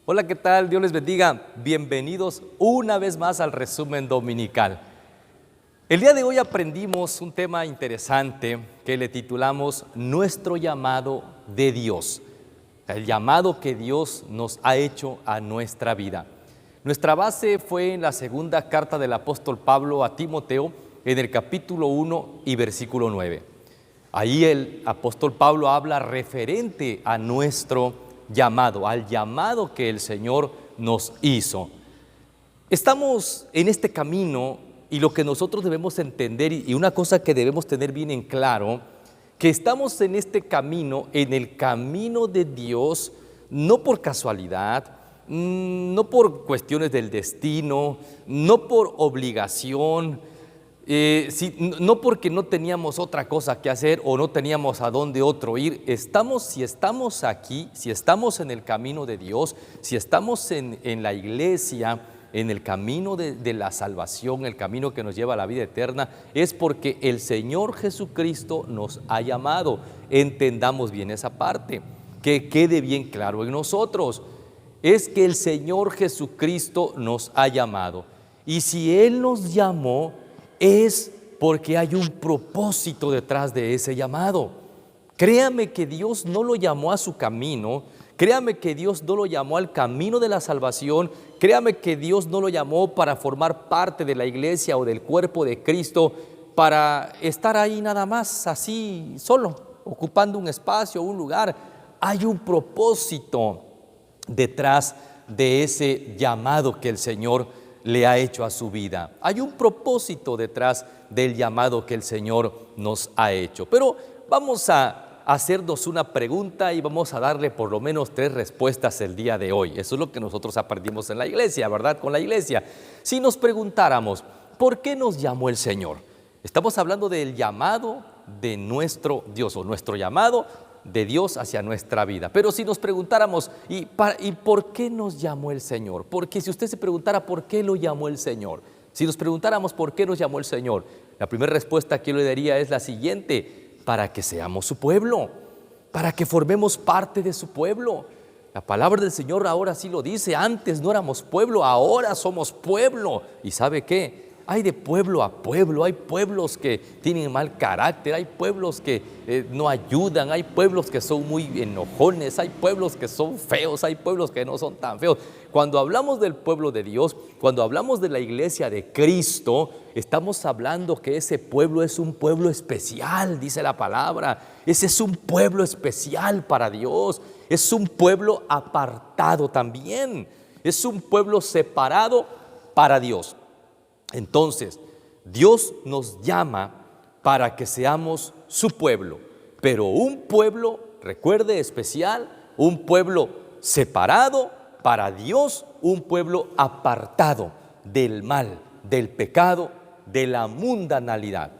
Hola, ¿qué tal? Dios les bendiga. Bienvenidos una vez más al resumen dominical. El día de hoy aprendimos un tema interesante que le titulamos Nuestro llamado de Dios. El llamado que Dios nos ha hecho a nuestra vida. Nuestra base fue en la segunda carta del apóstol Pablo a Timoteo, en el capítulo 1 y versículo 9. Ahí el apóstol Pablo habla referente a nuestro llamado, al llamado que el Señor nos hizo. Estamos en este camino y lo que nosotros debemos entender, y una cosa que debemos tener bien en claro, que estamos en este camino, en el camino de Dios, no por casualidad, no por cuestiones del destino, no por obligación, no porque no teníamos otra cosa que hacer o no teníamos a dónde otro ir. Si estamos aquí, si estamos en el camino de Dios, si estamos en la iglesia, en el camino de la salvación, el camino que nos lleva a la vida eterna, es porque el Señor Jesucristo nos ha llamado. Entendamos bien esa parte, que quede bien claro en nosotros. Es que el Señor Jesucristo nos ha llamado. Y si Él nos llamó, es porque hay un propósito detrás de ese llamado. Créame que Dios no lo llamó a su camino, créame que Dios no lo llamó al camino de la salvación, créame que Dios no lo llamó para formar parte de la iglesia o del cuerpo de Cristo, para estar ahí nada más así solo, ocupando un espacio, un lugar. Hay un propósito detrás de ese llamado que el Señor le ha hecho a su vida. Hay un propósito detrás del llamado que el Señor nos ha hecho. Pero vamos a hacernos una pregunta y vamos a darle por lo menos 3 respuestas el día de hoy. Eso es lo que nosotros aprendimos en la iglesia, ¿verdad? Con la iglesia. Si nos preguntáramos, ¿por qué nos llamó el Señor? Estamos hablando del llamado de nuestro Dios, o nuestro llamado de Dios hacia nuestra vida. Pero si nos preguntáramos, ¿y por qué nos llamó el Señor? Porque si usted se preguntara por qué lo llamó el Señor, si nos preguntáramos por qué nos llamó el Señor, la primera respuesta que yo le daría es la siguiente: para que seamos su pueblo, para que formemos parte de su pueblo. La palabra del Señor ahora sí lo dice: antes no éramos pueblo, ahora somos pueblo. ¿Y sabe qué? Hay de pueblo a pueblo, hay pueblos que tienen mal carácter, hay pueblos que no ayudan, hay pueblos que son muy enojones, hay pueblos que son feos, hay pueblos que no son tan feos. Cuando hablamos del pueblo de Dios, cuando hablamos de la iglesia de Cristo, estamos hablando que ese pueblo es un pueblo especial, dice la palabra. Ese es un pueblo especial para Dios, es un pueblo apartado también, es un pueblo separado para Dios. Entonces, Dios nos llama para que seamos su pueblo, pero un pueblo, recuerde, especial, un pueblo separado para Dios, un pueblo apartado del mal, del pecado, de la mundanalidad.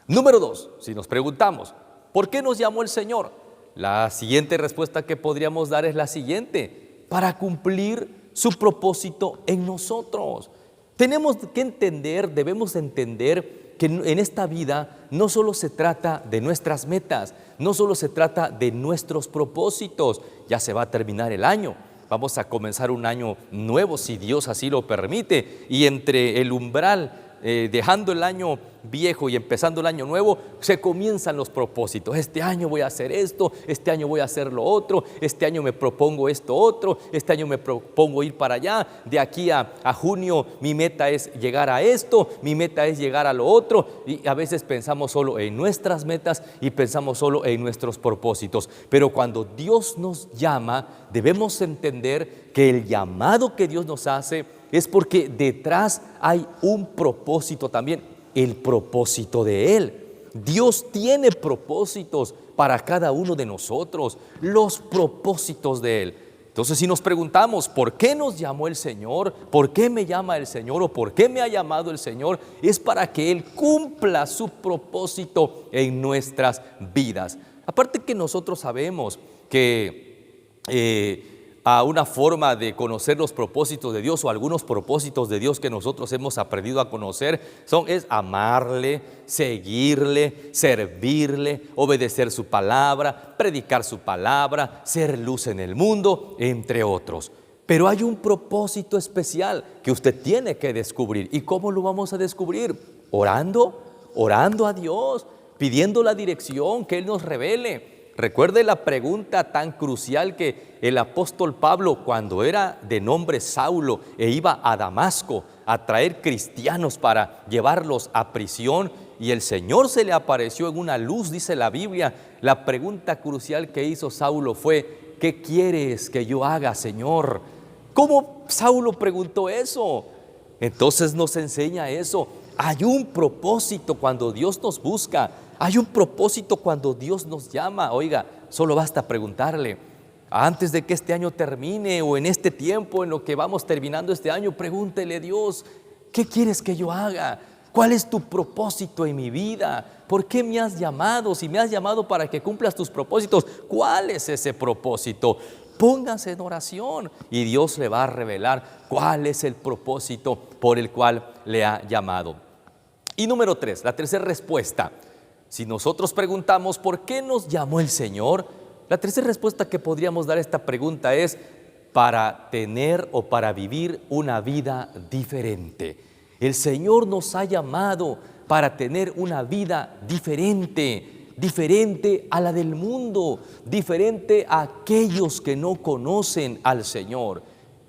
Número 2, si nos preguntamos, ¿por qué nos llamó el Señor? La siguiente respuesta que podríamos dar es la siguiente: para cumplir su propósito en nosotros. Tenemos que entender, debemos entender que en esta vida no solo se trata de nuestras metas, no solo se trata de nuestros propósitos. Ya se va a terminar el año, vamos a comenzar un año nuevo si Dios así lo permite, y entre el umbral, dejando el año viejo y empezando el año nuevo, se comienzan los propósitos. Este año voy a hacer esto, este año voy a hacer lo otro, este año me propongo esto otro, este año me propongo ir para allá, de aquí a junio mi meta es llegar a esto, mi meta es llegar a lo otro. Y a veces pensamos solo en nuestras metas y pensamos solo en nuestros propósitos. Pero cuando Dios nos llama, debemos entender que el llamado que Dios nos hace es porque detrás hay un propósito también, el propósito de Él. Dios tiene propósitos para cada uno de nosotros, los propósitos de Él. Entonces, si nos preguntamos, ¿por qué nos llamó el Señor? ¿Por qué me llama el Señor? ¿O por qué me ha llamado el Señor? Es para que Él cumpla su propósito en nuestras vidas. Aparte que nosotros sabemos que a una forma de conocer los propósitos de Dios, o algunos propósitos de Dios que nosotros hemos aprendido a conocer, es amarle, seguirle, servirle, obedecer su palabra, predicar su palabra, ser luz en el mundo, entre otros. Pero hay un propósito especial que usted tiene que descubrir. ¿Y cómo lo vamos a descubrir? Orando a Dios, pidiendo la dirección, que Él nos revele. Recuerde la pregunta tan crucial que el apóstol Pablo, cuando era de nombre Saulo e iba a Damasco a traer cristianos para llevarlos a prisión, y el Señor se le apareció en una luz, dice la Biblia. La pregunta crucial que hizo Saulo fue: ¿qué quieres que yo haga, Señor? ¿Cómo Saulo preguntó eso? Entonces nos enseña eso. Hay un propósito cuando Dios nos busca. Hay un propósito cuando Dios nos llama. Oiga, solo basta preguntarle. Antes de que este año termine o en este tiempo en lo que vamos terminando este año, pregúntele a Dios: ¿qué quieres que yo haga? ¿Cuál es tu propósito en mi vida? ¿Por qué me has llamado? Si me has llamado para que cumplas tus propósitos, ¿cuál es ese propósito? Póngase en oración y Dios le va a revelar cuál es el propósito por el cual le ha llamado. Y número 3, la tercera respuesta. Si nosotros preguntamos ¿por qué nos llamó el Señor? La tercera respuesta que podríamos dar a esta pregunta es: para tener o para vivir una vida diferente. El Señor nos ha llamado para tener una vida diferente a la del mundo, diferente a aquellos que no conocen al Señor.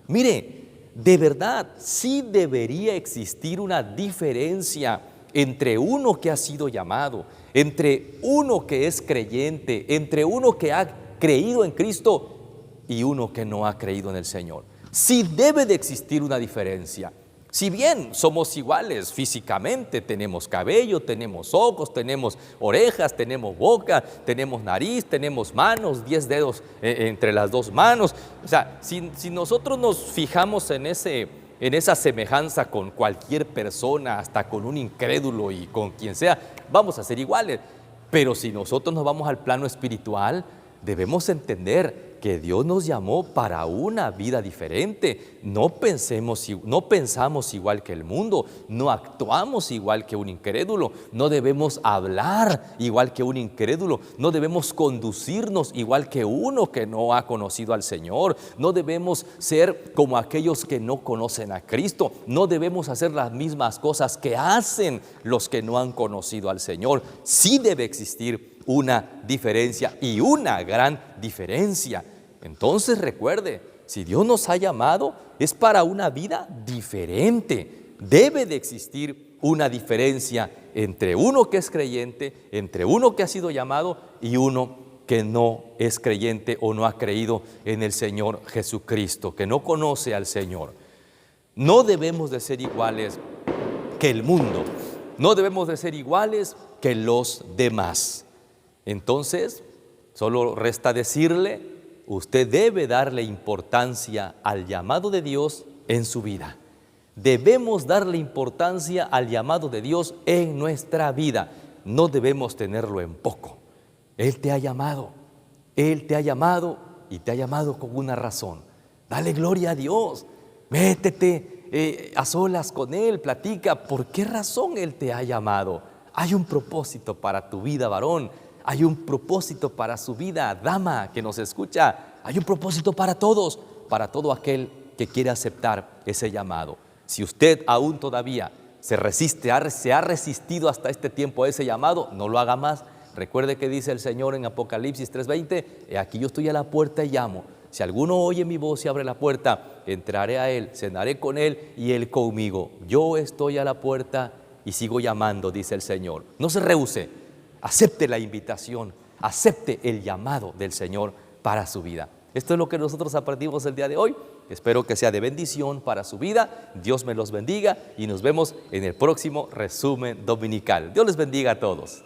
Mire, de verdad, sí debería existir una diferencia entre uno que ha sido llamado, entre uno que es creyente, entre uno que ha creído en Cristo y uno que no ha creído en el Señor. Sí debe de existir una diferencia. Si bien somos iguales físicamente, tenemos cabello, tenemos ojos, tenemos orejas, tenemos boca, tenemos nariz, tenemos manos, 10 dedos entre las dos manos. O sea, si nosotros nos fijamos en esa semejanza con cualquier persona, hasta con un incrédulo y con quien sea, vamos a ser iguales. Pero si nosotros nos vamos al plano espiritual, debemos entender que Dios nos llamó para una vida diferente. No pensamos igual que el mundo, no actuamos igual que un incrédulo, no debemos hablar igual que un incrédulo, no debemos conducirnos igual que uno que no ha conocido al Señor, no debemos ser como aquellos que no conocen a Cristo, no debemos hacer las mismas cosas que hacen los que no han conocido al Señor. Sí debe existir una diferencia y una gran diferencia. Entonces recuerde, si Dios nos ha llamado es para una vida diferente. Debe de existir una diferencia entre uno que es creyente, entre uno que ha sido llamado y uno que no es creyente o no ha creído en el Señor Jesucristo, que no conoce al Señor. No debemos de ser iguales que el mundo, no debemos de ser iguales que los demás. Entonces, solo resta decirle: usted debe darle importancia al llamado de Dios en su vida. Debemos darle importancia al llamado de Dios en nuestra vida. No debemos tenerlo en poco. Él te ha llamado y te ha llamado con una razón. Dale gloria a Dios. Métete a solas con Él, platica por qué razón Él te ha llamado. Hay un propósito para tu vida, varón. Hay un propósito para su vida, dama que nos escucha. Hay un propósito para todos, para todo aquel que quiere aceptar ese llamado. Si usted aún todavía se ha resistido hasta este tiempo a ese llamado, no lo haga más. Recuerde que dice el Señor en Apocalipsis 3:20: he aquí yo estoy a la puerta y llamo. Si alguno oye mi voz y abre la puerta, entraré a él, cenaré con él y él conmigo. Yo estoy a la puerta y sigo llamando, dice el Señor. No se rehúse. Acepte la invitación, acepte el llamado del Señor para su vida. Esto es lo que nosotros aprendimos el día de hoy. Espero que sea de bendición para su vida. Dios me los bendiga y nos vemos en el próximo resumen dominical. Dios les bendiga a todos.